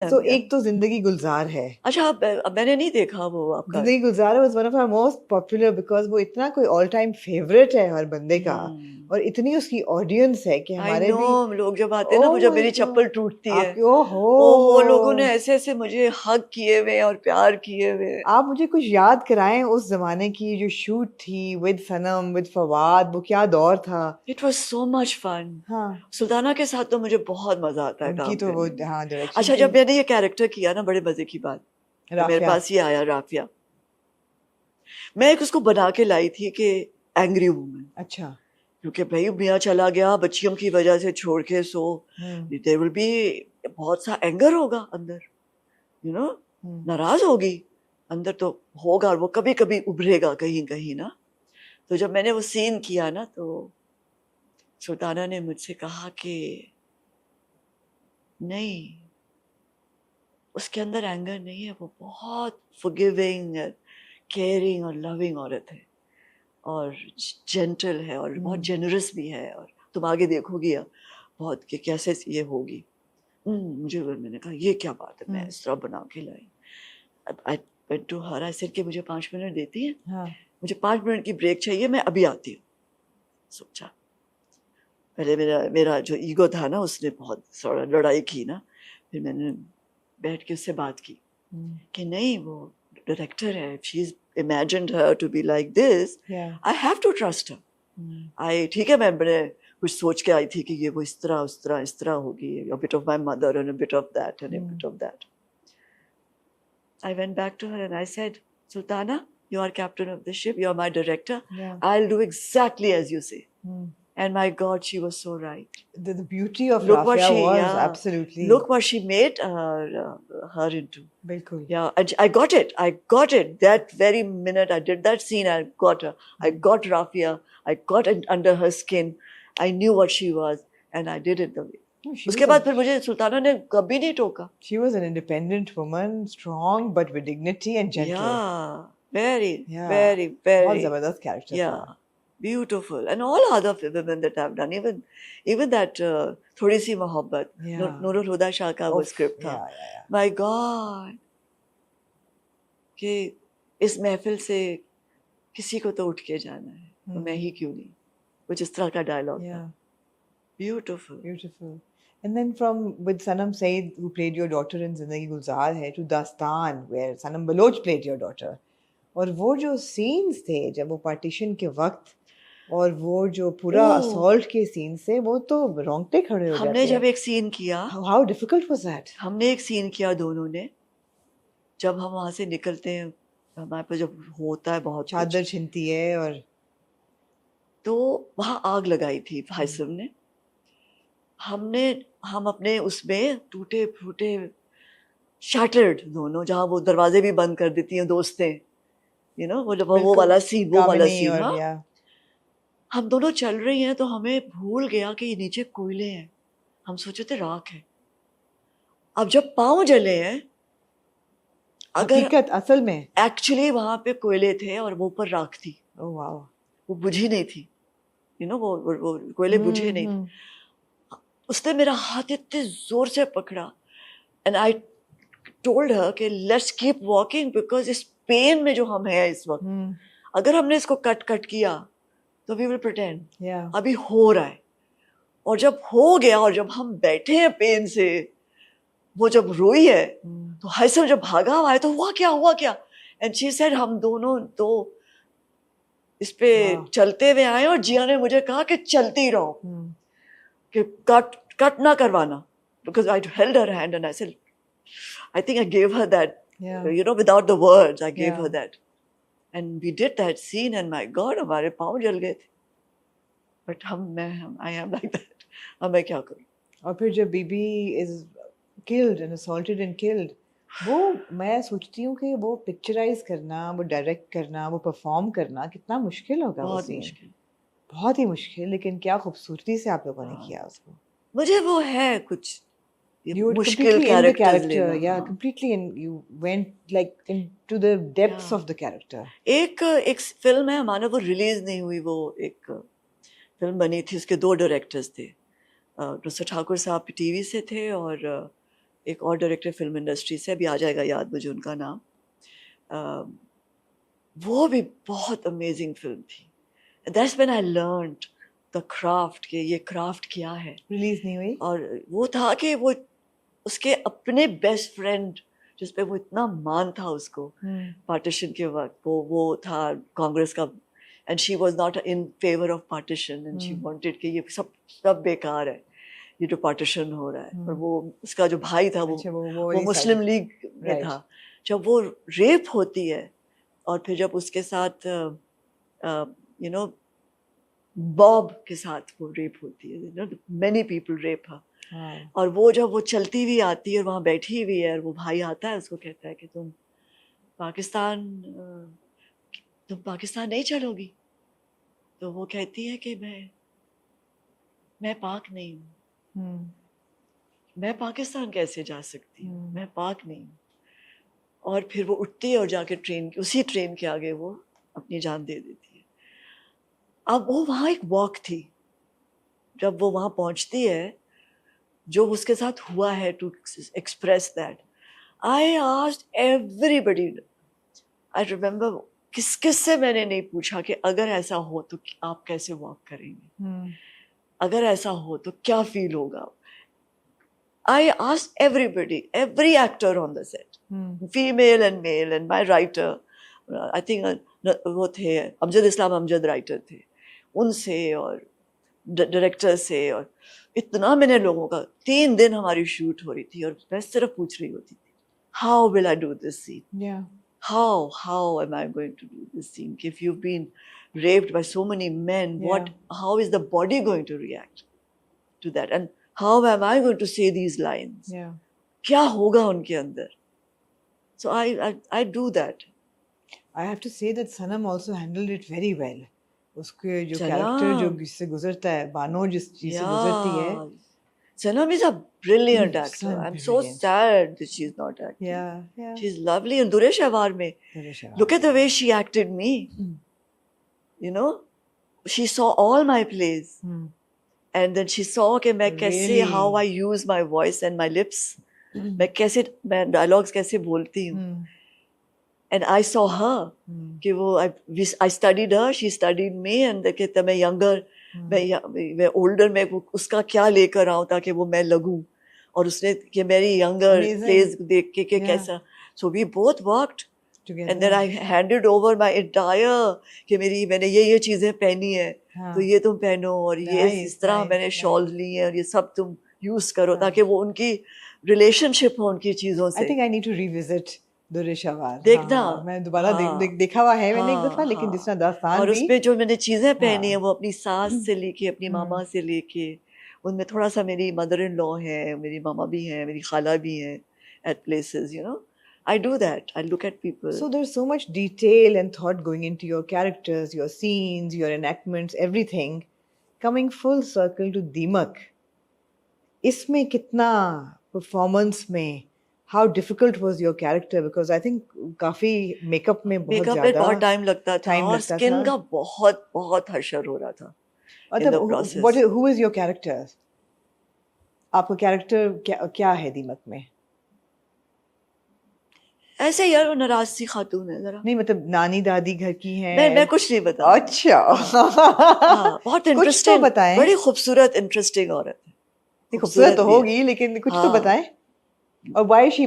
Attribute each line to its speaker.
Speaker 1: तो एक तो जिंदगी गुलजार है।
Speaker 2: अच्छा, अब मैंने नहीं देखा वो आपका।
Speaker 1: Zindagi Gulzar was one of our most popular because वो इतना कोई ऑल टाइम फेवरेट है हर बंदे का, और इतनी उसकी ऑडियंस है कि
Speaker 2: आई
Speaker 1: हमारे
Speaker 2: नो,
Speaker 1: भी।
Speaker 2: लोग जब आते हैं ना, वो
Speaker 1: ओह
Speaker 2: जब
Speaker 1: माय
Speaker 2: मेरी चप्पल
Speaker 1: गॉड,
Speaker 2: टूटती है,
Speaker 1: आपके ओहो।
Speaker 2: ओहो, लोगों ने ऐसे ऐसे मुझे हग किए हुए और प्यार किए हुए।
Speaker 1: आप मुझे कुछ याद कराएं उस जमाने की जो शूट थी विद सनम विद फवाद, वो क्या दौर था।
Speaker 2: It was so much fun.
Speaker 1: हाँ,
Speaker 2: सुल्ताना के साथ तो मुझे बहुत मजा आता है
Speaker 1: उनकी
Speaker 2: काम
Speaker 1: तो वो,
Speaker 2: करने में।
Speaker 1: हाँ, डायरेक्शन
Speaker 2: अच्छा,
Speaker 1: की।
Speaker 2: जब मैंने ये कैरेक्टर किया ना, बड़े मजे की बात, तो मेरे
Speaker 1: राफिया।
Speaker 2: पास ये आया राफिया। मैं एक उसको बना के लाई थी कि एंग्री वूमन,
Speaker 1: अच्छा।
Speaker 2: क्योंकि भाई मियाँ चला गया बच्चियों की वजह से छोड़ के, सो
Speaker 1: हम्म।
Speaker 2: देयर विल बी बहुत सा एंगर होगा अंदर, यू नो,
Speaker 1: हम्म।
Speaker 2: नाराज होगी अंदर तो होगा, और वो कभी कभी उभरेगा कहीं कहीं ना। तो जब मैंने वो सीन किया ना, तो सुल्ताना ने मुझसे कहा कि नहीं, उसके अंदर एंगर नहीं है, वो बहुत फॉरगिविंग, केयरिंग और लविंग औरत है, और जेंटल है, और बहुत जेनरस भी है, और तुम आगे देखोगी अब बहुत कि कैसे ये होगी। मुझे, मैंने कहा ये क्या बात है, मैं इस तरह बना के लाई। I went to her, I said कि मुझे 5 मिनट देती है,
Speaker 1: हाँ।
Speaker 2: मुझे 5 मिनट की ब्रेक चाहिए, मैं अभी आती हूँ। सोचा, पहले मेरा मेरा जो ईगो था ना, उसने बहुत थोड़ा लड़ाई की ना, फिर मैंने बैठ के उससे बात की कि नहीं, वो डायरेक्टर है, she is imagined her to be like this, I have to trust her. I, ठीक है, मैं बड़े कुछ सोच के आई थी कि ये वो इस तरह उस तरह इस तरह होगी, a bit of my mother and a bit of that and a bit of that. I went back to her and I said, Sultana, you are captain of the ship, you are my director, I'll do exactly as you say. And my God, she was so right.
Speaker 1: The beauty of
Speaker 2: Look what
Speaker 1: Rafia
Speaker 2: she,
Speaker 1: was
Speaker 2: yeah,
Speaker 1: absolutely.
Speaker 2: look what she made her into.
Speaker 1: बिल्कुल.
Speaker 2: Yeah, and I got it. I got it. That very minute I did that scene, I got her. I got Rafia. I got it under her skin. I knew what she was, and I did it the way.
Speaker 1: No, she
Speaker 2: उसके
Speaker 1: was
Speaker 2: बाद फिर मुझे सुल्ताना ने कभी नहीं टोका.
Speaker 1: she was an independent woman, strong but with dignity and gentle.
Speaker 2: Yeah, very,
Speaker 1: Yeah,
Speaker 2: very,
Speaker 1: बहुत
Speaker 2: very.
Speaker 1: जबरदस्त character था.
Speaker 2: Yeah, beautiful. And all other women that I've done, even that थोड़ी सी मोहब्बत,
Speaker 1: Yeah.
Speaker 2: नूरुल हुदा शाह का वो
Speaker 1: Oof,
Speaker 2: स्क्रिप्ट था.
Speaker 1: yeah.
Speaker 2: My God, कि इस महफिल से किसी को तो उठ के जाना है, तो मैं ही क्यों नहीं. कुछ इस तरह का डायलॉग था. Beautiful.
Speaker 1: Beautiful. And then from with Sanam Said, who played your daughter in Zindagi Gulzar Hai, to Dastan, where Sanam Baloch played your daughter. और वो जो scenes थे जब वो पार्टीशन के वक्त, और वो जो पूरा असॉल्ट के सीन से, वो तो रोंगटे खड़े हो जाते हैं.
Speaker 2: हमने जब एक सीन किया,
Speaker 1: How difficult was that?
Speaker 2: हमने एक सीन किया दोनों ने, जब हम वहां से निकलते हैं, हमारे पास जब होता है बहुत
Speaker 1: चादर छिनती है, और
Speaker 2: तो वहां आग लगाई थी हाइसम ने. हम अपने उसमें टूटे फूटे, शैटर्ड दोनों, जहां वो दरवाजे भी बंद कर देती हैं दोस्तें, वो वाला सीन, हाँ.
Speaker 1: या
Speaker 2: हम दोनों चल रही हैं, तो हमें भूल गया कि ये नीचे कोयले हैं. हम सोचे थे राख है. अब जब पांव जले हैं, अगर
Speaker 1: हकीकत असल में
Speaker 2: एक्चुअली वहां पे कोयले थे और वो ऊपर राख थी.
Speaker 1: Oh wow.
Speaker 2: वो बुझी नहीं थी, वो कोयले बुझे नहीं थे. उसने मेरा हाथ इतने जोर से पकड़ा, एंड आई टोल्ड हर कि लेट्स कीप वॉकिंग, बिकॉज इस पेन में जो हम हैं इस वक्त, अगर हमने इसको कट किया तो वी विल प्रिटेंड अभी हो रहा है. और जब हो गया, और जब हम बैठे हैं पेन से, वो जब रोई है, तो हाइसम जब भागा हुआ है, तो हुआ क्या. एंड शी सेड, हम दोनों तो इस पे चलते हुए आए, और जिया ने मुझे कहा कि चलती रहो, कि कट ना करवाना, because I held her hand and I said, I think I gave her that, without the words, I gave her that. And we did that scene, and my God, हमारे पाँव जल गए थे. But I am like that. अब मैं क्या करूँ?
Speaker 1: और फिर जब बीबी is killed and assaulted and killed, वो मैं सोचती हूँ कि वो पिक्चराइज करना, वो डायरेक्ट करना, वो परफॉर्म करना कितना मुश्किल होगा. वो सीन बहुत ही मुश्किल, लेकिन क्या खूबसूरती से आप लोगों ने किया उसको.
Speaker 2: मुझे वो है कुछ
Speaker 1: you were
Speaker 2: मुश्किल
Speaker 1: completely in the character.
Speaker 2: लेना,
Speaker 1: Completely in. You went like into the depths of the character.
Speaker 2: एक फिल्म है, मानो वो रिलीज नहीं हुई, वो एक फिल्म बनी थी, उसके 2 डायरेक्टर्स थे. नुसरत ठाकुर साहब टीवी से थे, और एक और डायरेक्टर फिल्म इंडस्ट्री से, अभी आ जाएगा याद मुझे उनका नाम, वो भी बहुत अमेजिंग फिल्म थी. That's when I learned the craft, कि ये क्राफ्ट क्या है.
Speaker 1: रिलीज नहीं हुई.
Speaker 2: और वो था कि वो उसके अपने बेस्ट फ्रेंड जिस पे वो इतना मान था उसको पार्टीशन के वक्त, वो था कांग्रेस का, and she was not in favour of partition, and she wanted कि ये सब बेकार है, ये जो पार्टीशन हो रहा है. और वो उसका जो भाई था वो मुस्लिम लीग में था. जब वो रेप होती है और फिर जब उसके साथ यू नो बॉब के साथ वो रेप होती है, you know many people rape her. और वो जब वो चलती हुई आती है और वहाँ बैठी हुई है और वो भाई आता है, उसको कहता है कि तुम पाकिस्तान नहीं चलोगी. तो वो कहती है कि मैं पाक नहीं हूँ. मैं पाकिस्तान कैसे जा सकती हूँ, मैं पाक नहीं हूँ. और फिर वो उठती है और जाके उसी ट्रेन के आगे वो अपनी जान दे देती है. अब वो वहाँ एक वॉक थी, जब वो वहाँ पहुँचती है, जो उसके साथ हुआ है, to express that. I asked everybody, I remember किस से मैंने नहीं पूछा कि अगर ऐसा हो तो आप कैसे वॉक करेंगे, अगर ऐसा हो तो क्या फील होगा. I asked everybody, every actor on the set, female and male, and my writer, I think वो थे अमजद इस्लाम अमजद राइटर थे, उनसे और डायरेक्टर से, और इतना मैंने लोगों का. 3 दिन हमारी शूट हो रही थी और मैं सिर्फ पूछ रही होती थी, how will I do this scene, how am I going to do this scene? If you've been raped by so many men, how is the body going to react to that, and how am I going to say these lines? क्या होगा उनके अंदर? So I do that.
Speaker 1: I have to say that Sanam also handled it very well. उसके जो character जो जिससे गुजरता है, बानो जिस चीज से गुजरती है.
Speaker 2: Sanam is a brilliant actor. I'm so sad that she's not acting.
Speaker 1: Yeah.
Speaker 2: She's lovely. And Duresh Awar mein, look at the way she acted me. You know, she saw all my plays. And then she saw कि मैं कैसे, how I use my voice and my lips. मैं dialogues कैसे बोलती हूँ. And I saw her, कि वो I studied her, she studied me, and कहता मैं younger, मैं older, मैं उसका क्या लेकर आऊँ ताकि वो मैं लगूँ, और उसने कि मेरी younger plays देख के कैसा. So we both worked together. And then I handed over my entire, कि मैंने ये चीजें पहनी है, तो ये तुम पहनो, और ये इस तरह मैंने शॉल ली है, और ये सब तुम यूज करो, ताकि वो उनकी रिलेशनशिप हो उनकी चीजों से.
Speaker 1: I think I need to revisit दुरेश अवार.
Speaker 2: देखना,
Speaker 1: मैं दोबारा देखा हुआ है मैंने एक दफा, लेकिन जिस तरह दास्तान
Speaker 2: और उसपे जो मैंने चीजें पहनी है, वो अपनी सास से लेके अपनी मामा से लेके, उनमें थोड़ा सा मेरी मदर इन लॉ है, मेरी मामा भी है, मेरी खाला भी है at places, you know. I do that. I look at people.
Speaker 1: So there's so much detail and thought going into your characters, your scenes, your enactments, everything. Coming full circle to Deemak, इसमें कितना performance में, how difficult was your character? Because I think काफी makeup में बहुत ज़्यादा
Speaker 2: makeup में बहुत time लगता था, और skin का बहुत हशर हो रहा था in the process.
Speaker 1: Who is your character? आपका character क्या है दीमक में?
Speaker 2: ऐसे यार वो नाराज सी खातून है जरा.
Speaker 1: नहीं मतलब नानी दादी घर की है.
Speaker 2: मैं कुछ नहीं बता.
Speaker 1: अच्छा.
Speaker 2: बहुत इंटरेस्टिंग.
Speaker 1: कुछ तो बताएं.
Speaker 2: बड़ी खूबसूरत इंटरेस्टिंग औरत है.
Speaker 1: खूबसूरत तो होगी, लेकिन कुछ तो बताएं. और why is she